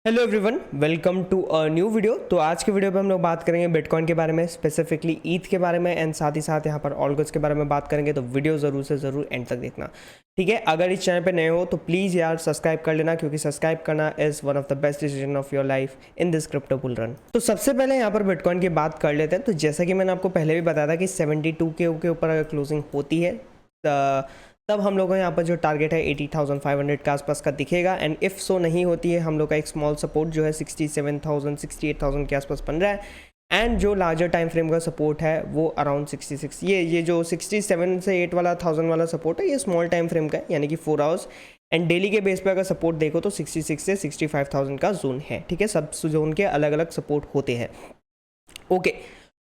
Hello everyone, welcome to a new video. तो आज के वीडियो पे हम लोग बात करेंगे बिटकॉइन के बारे में, स्पेसिफिकली ईथ के बारे में, एंड साथ ही साथ यहाँ पर ऑल्गोस के बारे में बात करेंगे। तो वीडियो ज़रूर से ज़रूर एंड तक देखना, ठीक है। अगर इस चैनल पे नए हो तो प्लीज़ यार सब्सक्राइब कर लेना, क्योंकि सब्सक्राइब करना is one of the best decision of your life in this crypto bull run. तो सबसे पहले यहाँ पर बिटकॉइन की बात कर लेते हैं। तो जैसा कि मैंने आपको पहले भी बताया था कि 72 के ऊपर अगर क्लोजिंग होती है तब हम लोग को यहाँ पर जो टारगेट है 80,500 के आसपास का दिखेगा। एंड इफ़ सो नहीं होती है, हम लोग का एक स्मॉल सपोर्ट जो है 67,000 68,000 के आसपास बन रहा है। एंड जो लार्जर टाइम फ्रेम का सपोर्ट है वो अराउंड 66, ये जो 67 से 8 वाला 1000 वाला सपोर्ट है, ये स्मॉल टाइम फ्रेम का है, यानी कि 4 आवर्स। एंड डेली के बेस पे अगर सपोर्ट देखो तो 66 से 65,000 का जोन है, ठीक है। सब जोन के अलग अलग सपोर्ट होते हैं, ओके।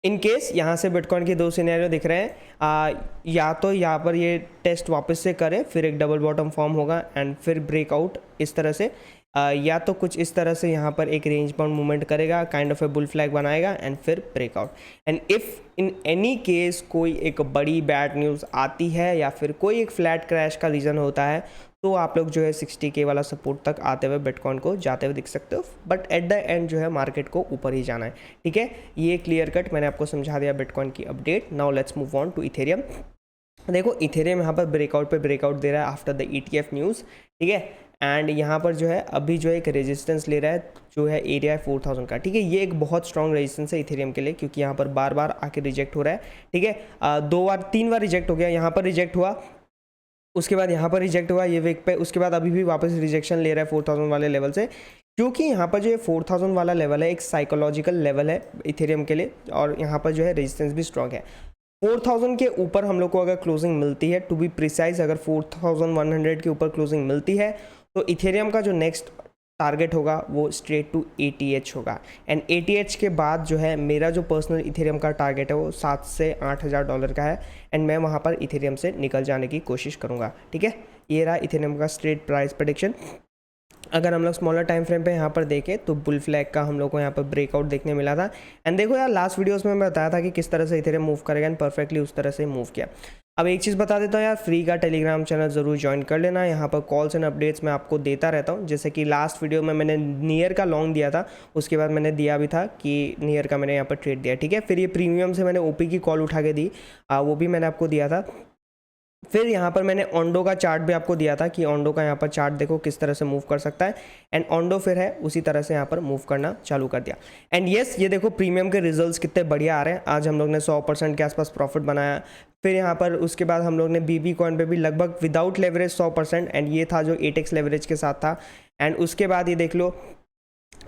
इन केस यहाँ से बिटकॉइन के दो सिनेरियो दिख रहे हैं, या तो यहाँ पर ये टेस्ट वापस से करे, फिर एक डबल बॉटम फॉर्म होगा एंड फिर ब्रेकआउट इस तरह से, या तो कुछ इस तरह से यहाँ पर एक रेंज बाउंड मूवमेंट करेगा, kind of A bull flag बनाएगा एंड फिर breakout. And if in any case कोई एक बड़ी बैड न्यूज़ आती है या फिर कोई एक फ्लैट क्रैश का रीज़न होता है, तो आप लोग जो है 60K वाला सपोर्ट तक आते हुए बिटकॉइन को जाते हुए दिख सकते हो। बट एट द एंड जो है मार्केट को ऊपर ही जाना है, ठीक है। ये क्लियर कट मैंने आपको समझा दिया बिटकॉइन की update. Now let's move on to Ethereum. देखो इथेरियम यहाँ पर ब्रेकआउट पे ब्रेकआउट दे रहा है आफ्टर द ETF न्यूज़, ठीक है। एंड यहाँ पर जो है अभी जो है एक रेजिस्टेंस ले रहा है, जो है एरिया है 4000 का, ठीक है। ये एक बहुत स्ट्रॉन्ग रेजिस्टेंस है इथेरियम के लिए, क्योंकि यहाँ पर बार बार आके रिजेक्ट हो रहा है, ठीक है। 2 बार 3 बार रिजेक्ट हो गया, यहाँ पर रिजेक्ट हुआ, उसके बाद यहाँ पर रिजेक्ट हुआ ये वीक पे, उसके बाद अभी भी वापस रिजेक्शन ले रहा है 4000 वाले लेवल से। क्योंकि यहाँ पर जो है 4000 वाला लेवल है एक साइकोलॉजिकल लेवल है इथेरियम के लिए, और यहाँ पर जो है रेजिस्टेंस भी स्ट्रॉन्ग है। 4000 के ऊपर हम लोग को अगर क्लोजिंग मिलती है, टू बी प्रिसाइज अगर 4100 के ऊपर क्लोजिंग मिलती है, तो इथेरियम का जो नेक्स्ट टारगेट होगा वो स्ट्रेट टू ATH होगा। एंड ATH के बाद जो है मेरा जो पर्सनल इथेरियम का टारगेट है वो 7 से 8,000 डॉलर का है। एंड मैं वहाँ पर इथेरियम से निकल जाने की कोशिश करूँगा, ठीक है। ये रहा इथेरियम का स्ट्रेट प्राइस प्रेडिक्शन। अगर हम लोग स्मॉलर टाइम फ्रेम पे यहाँ पर देखें तो बुल फ्लैग का हम लोग को यहाँ पर ब्रेकआउट देखने मिला था। एंड देखो यार, लास्ट वीडियोस में मैं बताया था कि किस तरह से इथेरियम मूव करेगा, एंड परफेक्टली उस तरह से मूव किया। अब एक चीज़ बता देता हूँ यार, फ्री का टेलीग्राम चैनल ज़रूर ज्वाइन कर लेना। यहाँ पर कॉल्स एंड अपडेट्स मैं आपको देता रहता हूँ। जैसे कि लास्ट वीडियो में मैंने नियर का लॉन्ग दिया था, उसके बाद मैंने दिया भी था कि नियर का मैंने यहाँ पर ट्रेड दिया, ठीक है। फिर ये प्रीमियम से मैंने OP की कॉल उठा के दी, वो भी मैंने आपको दिया था। फिर यहाँ पर मैंने ओंडो का चार्ट भी आपको दिया था कि ओंडो का यहाँ पर चार्ट देखो किस तरह से मूव कर सकता है। एंड ओंडो फिर है उसी तरह से यहाँ पर मूव करना चालू कर दिया। एंड येस, ये देखो प्रीमियम के रिजल्ट्स कितने बढ़िया आ रहे हैं। आज हम लोग ने 100% के आसपास प्रॉफिट बनाया। फिर यहाँ पर उसके बाद हम लोग ने BB कॉइन पे भी लगभग विदाउट लेवरेज 100%, एंड ये था जो 8x लेवरेज के साथ था। एंड उसके बाद ये देख लो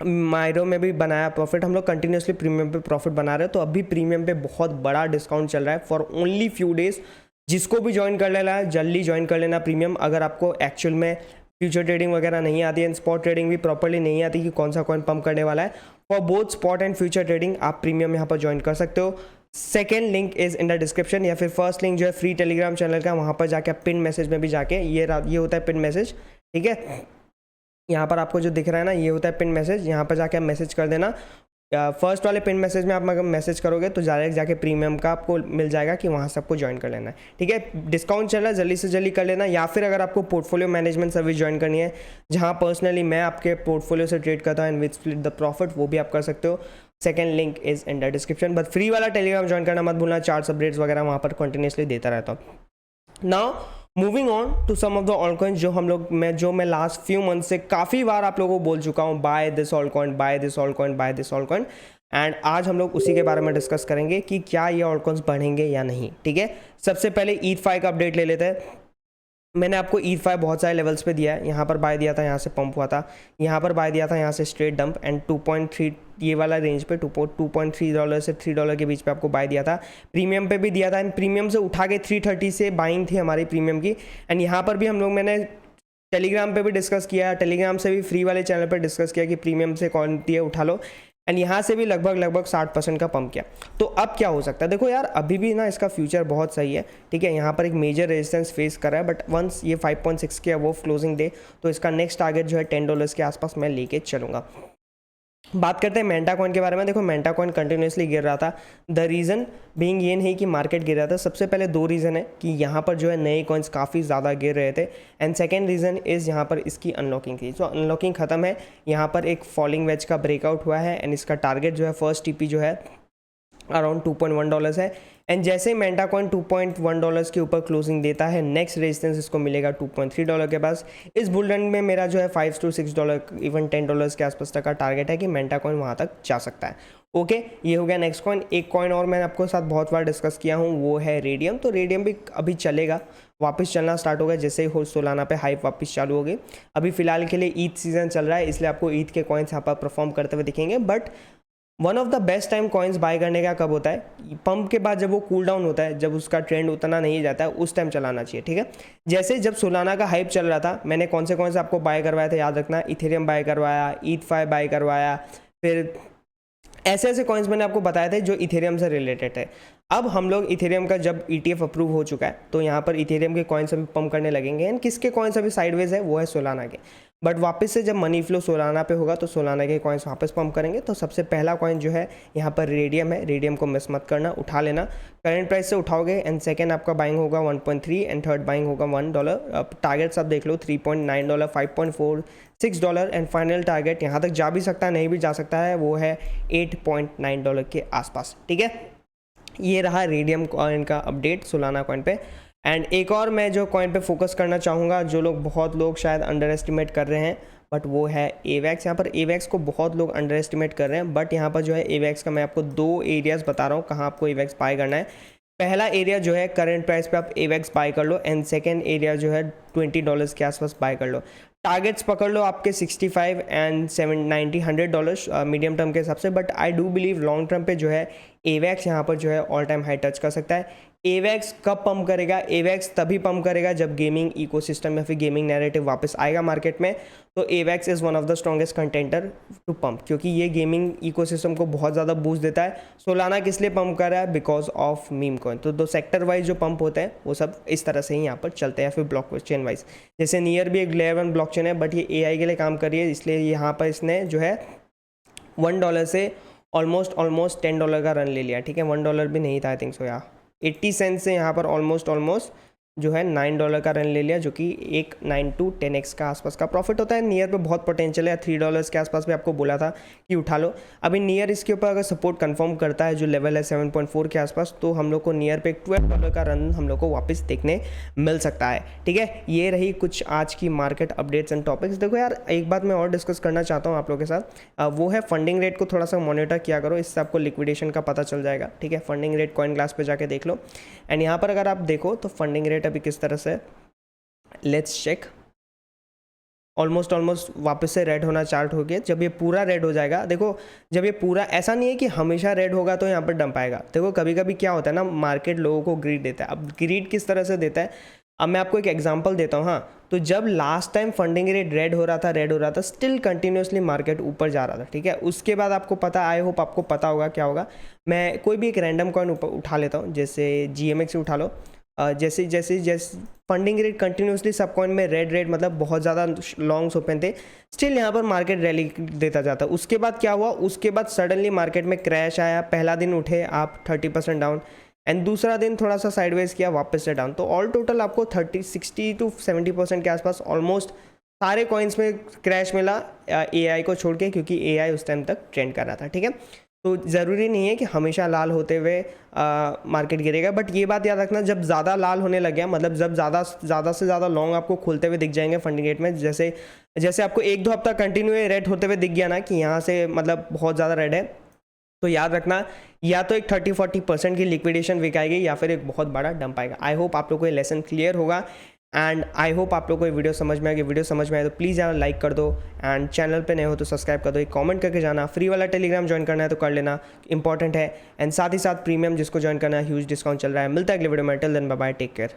मायरो में भी बनाया प्रॉफिट। हम लोग कंटिन्यूसली प्रीमियम पे प्रॉफिट बना रहे हैं। तो अभी प्रीमियम पे बहुत बड़ा डिस्काउंट चल रहा है फॉर ओनली फ्यू डेज। जिसको भी ज्वाइन कर लेना है जल्दी ज्वाइन कर लेना प्रीमियम। अगर आपको एक्चुअल में फ्यूचर ट्रेडिंग वगैरह नहीं आती है, स्पॉट ट्रेडिंग भी प्रॉपर्ली नहीं आती कि कौन सा कॉइन पंप करने वाला है, for both spot and future trading आप प्रीमियम यहाँ पर ज्वाइन कर सकते हो। Second link is in the description, या फिर फर्स्ट लिंक जो है फ्री टेलीग्राम चैनल का, वहाँ पर जाके पिन मैसेज में भी जाके ये होता है पिन मैसेज, ठीक है। यहाँ पर आपको जो दिख रहा है ना, ये होता है पिन मैसेज। यहाँ पर जाके आप मैसेज कर देना। फर्स्ट वाले पिन मैसेज में आप अगर मैसेज करोगे तो डायरेक्ट जाके प्रीमियम का आपको मिल जाएगा कि वहाँ से आपको ज्वाइन कर लेना है, ठीक है। डिस्काउंट चल रहा है, जल्दी से जल्दी कर लेना। या फिर अगर आपको पोर्टफोलियो मैनेजमेंट सर्विस ज्वाइन करनी है, जहाँ पर्सनली मैं आपके पोर्टफोलियो से ट्रेड करता हूँ and with split the profit, वो भी आप कर सकते हो। Second link is in the description. But free वाला टेलीग्राम ज्वाइन करना मत भूलना, चार्ट्स अपडेट्स वगैरह वहाँ पर कंटिन्यूसली देता रहता हूँ। Now moving on to some of the altcoin जो मैं लास्ट फ्यू मंथ से काफ़ी बार आप लोगों को बोल चुका हूँ, buy this altcoin, buy this altcoin, buy this altcoin. And आज हम लोग उसी के बारे में डिस्कस करेंगे कि क्या ये ऑल कॉइन्स बढ़ेंगे या नहीं, ठीक है। सबसे पहले ETH5 का अपडेट ले लेते हैं। मैंने आपको ETH5 बहुत सारे लेवल्स पे दिया है। यहाँ पर बाय दिया था, यहाँ से पंप हुआ था, यहाँ पर बाय दिया था, यहाँ से स्ट्रेट डंप, एंड 2.3 ये वाला रेंज पे $2.3 से $3 के बीच पे आपको बाय दिया था। प्रीमियम पे भी दिया था, एंड प्रीमियम से उठा के 330 से बाइंग थी हमारी प्रीमियम की। एंड यहाँ पर भी हम लोग मैंने टेलीग्राम पे भी डिस्कस किया, टेलीग्राम से भी फ्री वाले चैनल पर डिस्कस किया कि प्रीमियम से कौन दी है उठा लो। एंड यहाँ से भी लगभग 60% का पंप किया। तो अब क्या हो सकता है, देखो यार अभी भी ना इसका फ्यूचर बहुत सही है, ठीक है। यहाँ पर एक मेजर रेजिस्टेंस फेस कर रहा है, बट वंस ये 5.6 के वो क्लोजिंग दे तो इसका नेक्स्ट टारगेट जो है $10 के आसपास मैं लेके चलूँगा। बात करते हैं मेंटा कॉइन के बारे में। देखो मेंटा कॉइन कंटिन्यूसली गिर रहा था। द रीज़न बीइंग ये नहीं कि मार्केट गिर रहा था, सबसे पहले दो रीज़न है कि यहाँ पर जो है नए कॉइन्स काफ़ी ज़्यादा गिर रहे थे, एंड सेकेंड रीज़न इज़ यहाँ पर इसकी अनलॉकिंग थी। जो अनलॉकिंग ख़त्म है, यहाँ पर एक फॉलिंग वेज का ब्रेकआउट हुआ है, एंड इसका टारगेट जो है फर्स्ट टीपी जो है अराउंड $2.1 है। एंड जैसे ही मेंटा कॉइन $2.1 के ऊपर क्लोजिंग देता है, नेक्स्ट रेजिस्टेंस इसको मिलेगा $2.3 के पास। इस बुल रन में मेरा जो है $5 to $6 इवन $10 के आसपास तक का टारगेट है कि मेंटा कॉइन वहाँ तक जा सकता है। ओके, ये हो गया नेक्स्ट कॉइन। एक कॉइन और मैंने आपको साथ बहुत बार डिस्कस किया हूँ, वो है रेडियम। तो रेडियम भी अभी चलेगा, वापस चलना स्टार्ट होगा जैसे ही हो सोलाना पे हाइप वापस चालू होगी। अभी फिलहाल के लिए ईद सीजन चल रहा है, इसलिए आपको ईद के कॉइन्स यहाँ पर परफॉर्म करते हुए दिखेंगे। But one of the best time coins buy करने का कब होता है? पंप के बाद जब वो कूल डाउन होता है, जब उसका ट्रेंड उतना नहीं जाता है, उस टाइम चलाना चाहिए। ठीक है, जैसे जब सोलाना का हाइप चल रहा था, मैंने कौन से कॉइन्स आपको बाय करवाया था याद रखना। इथेरियम बाय करवाया, ईथ5 बाय करवाया, फिर ऐसे ऐसे कॉइन्स मैंने आपको बताए थे जो इथेरियम से रिलेटेड है। अब हम लोग इथेरियम का जब ETF अप्रूव हो चुका है, तो यहाँ पर इथेरियम के कॉइन्स अभी पंप करने लगेंगे। एंड किसके कॉइन्स अभी साइडवेज है? वो है सोलाना के। बट वापस से जब मनी फ्लो सोलाना पे होगा तो सोलाना के कॉइन्स वापस पंप करेंगे। तो सबसे पहला कॉइन जो है यहाँ पर रेडियम है। रेडियम को मिस मत करना, उठा लेना, करंट प्राइस से उठाओगे। एंड सेकेंड आपका बाइंग होगा 1.3 एंड थर्ड बाइंग होगा $1। अब टारगेट्स आप देख लो, $3.9, $5.4, $6 एंड फाइनल टारगेट यहाँ तक जा भी सकता है, नहीं भी जा सकता है, वो है $8.9 के आसपास। ठीक है, ये रहा रेडियम कॉइन का अपडेट सोलाना कॉइन पे। एंड एक और मैं जो कॉइन पे फोकस करना चाहूँगा, जो लोग बहुत लोग शायद अंडर एस्टिमेट कर रहे हैं, बट वो है AVAX। यहाँ पर AVAX को बहुत लोग अंडर एस्टिमेट कर रहे हैं, बट यहाँ पर जो है AVAX का मैं आपको दो एरियाज़ बता रहा हूँ कहाँ आपको AVAX बाय करना है। पहला एरिया जो है करंट प्राइस पे आप AVAX बाय कर लो, एंड सेकेंड एरिया जो है $20 के आसपास बाय कर लो। टारगेट्स पकड़ लो आपके 65 एंड 90 $100 मीडियम टर्म के हिसाब से। But I do believe long term पे जो है AVAX यहाँ पर जो है ऑल टाइम हाई टच कर सकता है। AVAX कब पंप करेगा? AVAX तभी पंप करेगा जब गेमिंग इकोसिस्टम या फिर गेमिंग नैरेटिव वापस आएगा मार्केट में। तो AVAX is one of the strongest contender to pump, क्योंकि ये गेमिंग इकोसिस्टम को बहुत ज़्यादा बूस्ट देता है। सोलाना किस लिए पंप कर रहा है? Because of meme coin. तो दो सेक्टर वाइज जो पंप होते हैं वो सब इस तरह से ही यहाँ पर चलते हैं, या फिर ब्लॉक चेन वाइज। जैसे नियर भी एक लेयर 1 ब्लॉक चेन है, बट ये AI के लिए काम कर रही है, इसलिए यहाँ पर इसने जो है $1 से ऑलमोस्ट $10 का रन ले लिया। ठीक है, $1 भी नहीं था आई थिंक सो, या 80 सेंट से यहाँ पर ऑलमोस्ट जो है $9 का रन ले लिया, जो कि एक 9 to 10x का आसपास का प्रॉफिट होता है। नियर पे बहुत पोटेंशियल है, $3 के आसपास भी आपको बोला था कि उठा लो। अभी नियर इसके ऊपर अगर सपोर्ट कंफर्म करता है, जो लेवल है 7.4 के आसपास, तो हम लोग को नियर पे $12 का रन हम लोग को वापस देखने मिल सकता है। ठीक है, ये रही कुछ आज की मार्केट अपडेट्स एंड टॉपिक्स। देखो यार, एक बात मैं और डिस्कस करना चाहता हूँ आप लोगों के साथ, वो है फंडिंग रेट को थोड़ा सा मॉनिटर किया करो, इससे आपको लिक्विडेशन का पता चल जाएगा। ठीक है, फंडिंग रेट कॉइन ग्लास पे जाके देख लो। एंड यहाँ पर अगर आप देखो तो फंडिंग रेट अभी किस तरह से, लेट्स चेक, ऑलमोस्ट वापस से रेड होना चार्ट हो गया। जब ये पूरा रेड हो जाएगा, देखो जब ये पूरा, ऐसा नहीं है कि हमेशा रेड होगा तो यहाँ पर डंप आएगा। देखो कभी कभी क्या होता है ना, मार्केट लोगों को ग्रीड देता है। अब ग्रीड किस तरह से देता है, अब मैं आपको एक एग्जांपल देता हूँ। हाँ, तो जब last time funding rate red हो रहा था, स्टिल कंटिन्यूसली मार्केट ऊपर जा रहा था। ठीक है, उसके बाद आपको पता, आई होप आपको पता होगा क्या होगा। मैं कोई भी एक रैंडम कॉइन उठा लेता हूँ, जैसे GMX उठा लो। जैसे फंडिंग रेट कंटिन्यूसली सब कॉइन में रेड मतलब बहुत ज़्यादा लॉन्ग्स ओपन थे, स्टिल यहाँ पर मार्केट रैली देता जाता। उसके बाद क्या हुआ, उसके बाद सडनली मार्केट में क्रैश आया। पहला दिन उठे आप 30% डाउन, एंड दूसरा दिन थोड़ा सा साइडवेज किया, वापस से डाउन। तो ऑल टोटल आपको 60 to 70% के आसपास ऑलमोस्ट सारे कॉइन्स में क्रैश मिला, AI को छोड़ के, क्योंकि AI उस टाइम तक ट्रेंड कर रहा था। ठीक है, तो ज़रूरी नहीं है कि हमेशा लाल होते हुए मार्केट गिरेगा। बट ये बात याद रखना, जब ज़्यादा लाल होने लग गया, मतलब जब ज़्यादा से ज़्यादा लॉन्ग आपको खुलते हुए दिख जाएंगे फंडिंग रेट में, जैसे आपको 1-2 हफ्ता कंटिन्यू रेड होते हुए दिख गया ना कि यहाँ से मतलब बहुत ज़्यादा रेड है, तो याद रखना या तो एक 30-40% की लिक्विडेशन वीक आएगी, या फिर एक बहुत बड़ा डंप आएगा। आई होप आप लोग को ये लेसन क्लियर होगा, एंड आई होप आप लोग को ये वीडियो समझ में आएगी। वीडियो समझ में आए तो प्लीज़ यार लाइक कर दो, एंड चैनल पे नए हो तो सब्सक्राइब कर दो, एक कमेंट करके जाना। फ्री वाला टेलीग्राम ज्वाइन करना है तो कर लेना, इंपॉर्टेंट है। एंड साथ ही साथ प्रीमियम जिसको ज्वाइन करना है, ह्यूज डिस्काउंट चल रहा है। मिलता है अगले वीडियो में, till then bye bye, take care.